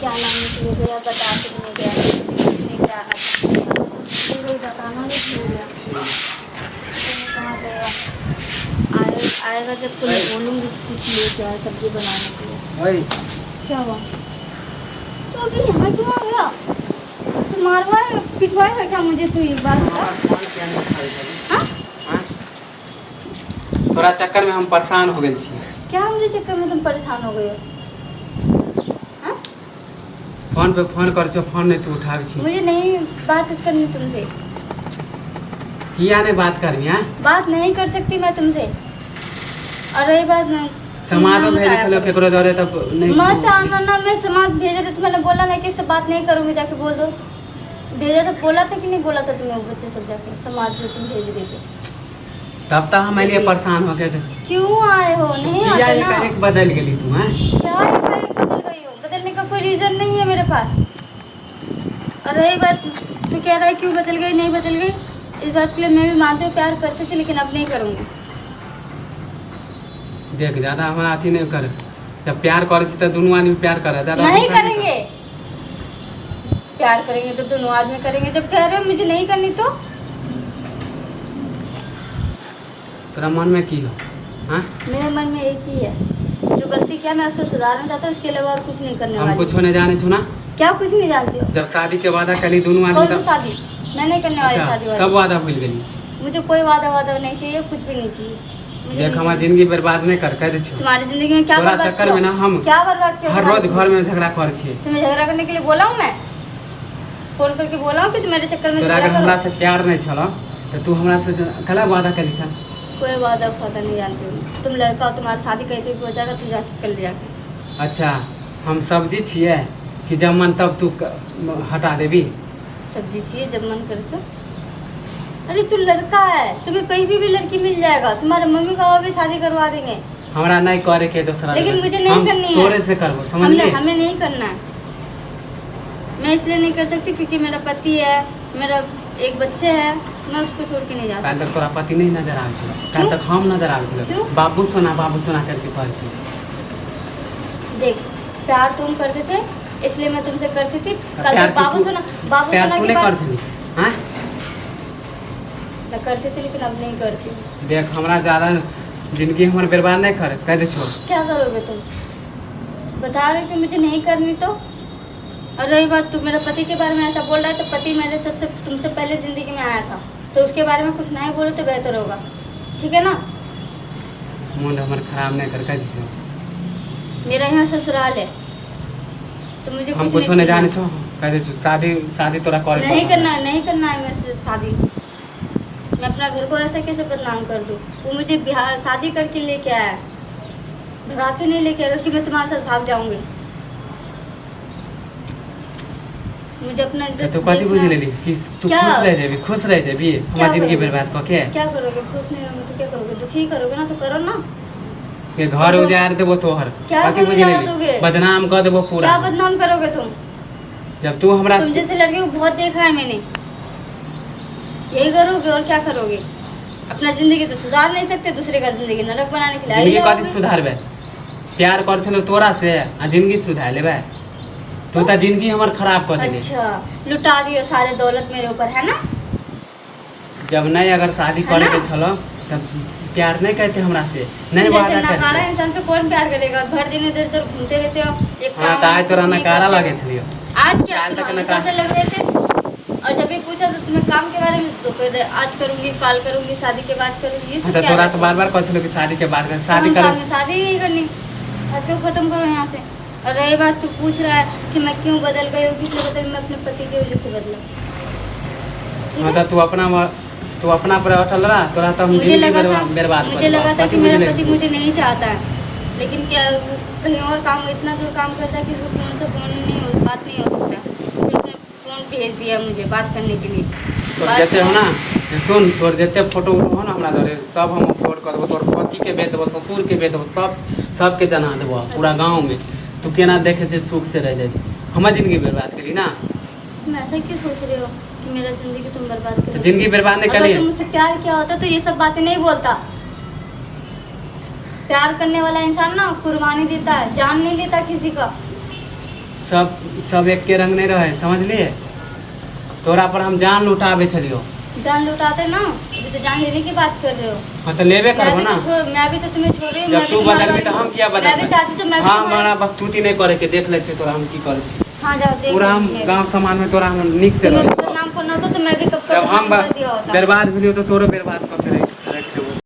क्या लाने के लिए गया, बता के नहीं गया, नहीं क्या आना था, मुझे कोई बताना नहीं भूल गया। मैंने कहाँ गया, आएगा जब तो मैं बोलूँगी कुछ लेके आया सब्जी बनाने के लिए। क्या हुआ? तो अभी यहाँ क्यों आ गया? तो मारवाए पिटवाएगा क्या मुझे? तू एक बात बता। हाँ? थोड़ा चक्कर में हम परेशान हो गए छी। क्या मुझे चक्कर में तुम परेशान हो गए हो? हाँ? फोन पे फोन कर छो, फोन नहीं तू उठावे छी। मुझे नहीं बात करनी तुमसे। किया ने बात करनी है? बात नहीं कर सकती मैं तुमसे। और रही बात ना समाज में भेजे चलो केकरो जरे तब नहीं मत आना ना। मैं समाज भेजे थे तो मैंने बोला ना कि इससे बात नहीं करूँगी, जाके बोल दो। भेजा तो बोला था कि नहीं बोला था तुम्हें? वो बच्चे सब जाके समाज जो तुम भेज रहे थे तब तक हम लिए परेशान हो गए थे। क्यों आए हो? नहीं किया आते ना। एक बदल गई तू हैं? क्या एक बदल गई हो? बदलने का कोई रीजन नहीं है मेरे पास। और रही बात तू कह रहा है क्यों बदल गई, नहीं बदल गई, इस बात के लिए मैं भी मानती हूँ प्यार करती थी, लेकिन अब नहीं करूँगी। देख ज्यादा हमारा अथी नहीं कर। जब प्यार करे तो दोनों आदमी प्यार करे, ज्यादा नहीं करेंगे। प्यार करेंगे तो दोनों आदमी करेंगे। जब कह रहे हो मुझे नहीं करनी तो तेरा मन में की हो? हाँ? मेरे मन में एक ही है, जो गलती किया मैं उसको सुधारना चाहता हूँ, उसके अलावा और कुछ नहीं करने हम वाली। कुछ होने जाने छुना? क्या कुछ नहीं जानती हो? जब शादी के वादा करी दोनों कौन आदमी सी शादी? मैं नहीं करने वाली शादी वादी। सब वादा भूल गई। मुझे कोई वादा नहीं चाहिए, कुछ भी नहीं चाहिए। मुझे देख नहीं हमारी चाहिए। जिंदगी बर्बाद नहीं कर कह दे छो। तुम्हारी जिंदगी में क्या तोरा बर्बाद चक्कर किया? में ना हम क्या बर्बाद किया? हर रोज घर में झगड़ा कर छी। तुम्हें झगड़ा करने के लिए बोला हूँ मैं? फोन करके बोला हूँ कि तुम मेरे चक्कर में तोरा झगड़ा अगर हमरा करो? से प्यार नहीं छलो तो तू हमरा से कला वादा करी छन? कोई वादा फादा नहीं जानती हूँ। तुम लड़का हो, तुम्हारी शादी कहीं पे भी हो जाएगा, तू जा कर ले जाके। अच्छा हम सब्जी छिए कि जब मन तब तू हटा देबी? सब्जी चाहिए जब मन करे तो। अरे तू लड़का है, तुम्हें कहीं भी लड़की मिल जाएगा। तुम्हारे मम्मी पापा भी शादी करवा देंगे। हमरा नहीं करे के दूसरा, लेकिन मुझे नहीं करनी है। तोरे से करबो, समझ लिए? हमें नहीं करना है। मैं इसलिए नहीं कर सकती क्योंकि मेरा पति है, मेरा एक बच्चे है, मैं उसको छोड़ के नहीं जा काल सकती। तक तोरा पति नहीं नजर आवे छलो, काल तक हम नजर आवे छलो। क्यों? बाबू सोना करके कहै छी। देख प्यार तुम करते थे इसलिए मैं तुमसे करती थी। कल प्यार तक बाबू सोना प्यार तू की नहीं कर बात छली हां? मैं करती थी लेकिन अब नहीं करती। देख हमरा ज्यादा जिंदगी हमर बर्बाद नहीं कर कह दे छो। क्या करोगे तुम? बता रहे थे मुझे नहीं करनी तो। और रही बात तू मेरे पति के बारे में ऐसा बोल रहा है, तो पति मेरे सबसे तुमसे पहले जिंदगी में आया था, तो उसके बारे में कुछ नहीं बोलो तो बेहतर होगा, ठीक है ना? मूड हमर खराब नहीं कर कह दिस। मेरा यहाँ ससुराल है तो मुझे हम कुछ कुछ नहीं जाने सीखना। छो कह दे छो। शादी तोरा करे नहीं करना है मेरे से शादी। मैं अपना घर को ऐसा कैसे बदनाम कर दूँ? वो मुझे शादी करके लेके आया, भगा के नहीं लेके आएगा कि मैं तुम्हारे साथ भाग जाऊंगी। मुझे अपना इज्जत तो कथी बुझ लेली कि तू क्या? खुश रह देबी हमार जिंदगी करोगे? बर्बाद क के? क्या करोगे? खुश नहीं रहोगे तो क्या करोगे? दुखी करोगे ना तो करो ना। के घर उजाड़ देबो तोहर। क्या कथी बुझ उजाड़ लेली? दोगे? बदनाम कर देबो पूरा। क्या बदनाम करोगे तुम? जब तू हमरा तुम जैसे लड़के को बहुत देखा है मैंने। यही करोगे और क्या करोगे? अपना जिंदगी तो सुधार नहीं सकते, दूसरे का जिंदगी नरक बनाने के लिए जिंदगी आई कथी जाओगे। सुधारबे? प्यार कर छलो तोरा से आ जिंदगी सुधार लेबे? तू त जिंदगी हमर खराब कर देली। अच्छा लुटा दियो सारे दौलत मेरे ऊपर, है ना? जब नहीं अगर शादी है करे ना? के छलो तब प्यार नहीं कहते हमरा से, नहीं जैसे वादा नकारा करते। इंसान से कौन प्यार करेगा? भर दिन इधर उधर घूमते रहते हो। एक हां काम त आज नहीं, तोरा कुछ नहीं नकारा करते लगे हो। छलियो। आज क्या काल तुम तक हमेशा से लग रहे थे? और जब भी पूछा तो तुम्हें काम के बारे में तो कह दे आज करूंगी, कल करूंगी, शादी के बाद करूंगी। ये सब तो क्या तोरा है? तो बार कह छलो कि शादी के बाद कर, तो शादी हम कर। साथ में शादी ही नहीं करनी। आज क्यों खत्म करो यहाँ से। और रही बात तू पूछ रहा है कि मैं क्यों बदल गई हूँ, किसने बदल? मैं अपने पति की वजह से बदला। ठीक है? मतलब तू अपना पर अटल रहा, तोरा तो हम मुझे जिंदगी लगा था बर्बाद मुझे लगा था कथी कि मेरा बुझले पति तू? मुझे नहीं चाहता है, लेकिन क्या वो कहीं और काम इतना दूर काम करता है कि उसको फोन से बात नहीं हो सकता। फिर उसने फोन भेज दिया मुझे बात करने के लिए। तोर जेते हो ना सुन, तोर जेते फोटो हो ना हमरा धरे सब हम अपलोड कर देबो। तोर पति के भेज देबो, ससुर के भेज देबो, सबके जना देबो पूरा गांव में। तू केना देखे से सुख से रह जाए? हमर जिंदगी बर्बाद करी ना? तुम ऐसा क्यों सोच रहे हो कि मेरा जिंदगी तुम बर्बाद तो करोगे? जिंदगी बर्बाद नहीं अगर करी। तुम मुझसे प्यार किया होता तो ये सब बातें नहीं बोलता। प्यार करने वाला इंसान ना कुर्बानी देता है, जान नहीं लेता किसी का। सब एक के रंग नहीं रहे, समझलिए। तोरा पर हम जान लुटावे छलियो। जान लुटाते ना, अभी तो जान लेने की बात कर रहे हो। हाँ तो लेबे करबो ना। मैं भी तो तुम्हें छोड़ रही हूँ। जब तू बदलबी तो हम क्या बदलबे? मैं भी चाहती तो मैं भी हाँ, हमारा बकतूती नहीं करे के देख ले तोरा हम की करे छी। हाँ जाओ देख। पूरा हम गांव समाज में तोरा हम निक से तुम्हें रह। नाम करना होता तो मैं भी कब जब हम कर दिया होता। बर्बाद भेलियो तो तोरो बर्बाद कर के रख देबो।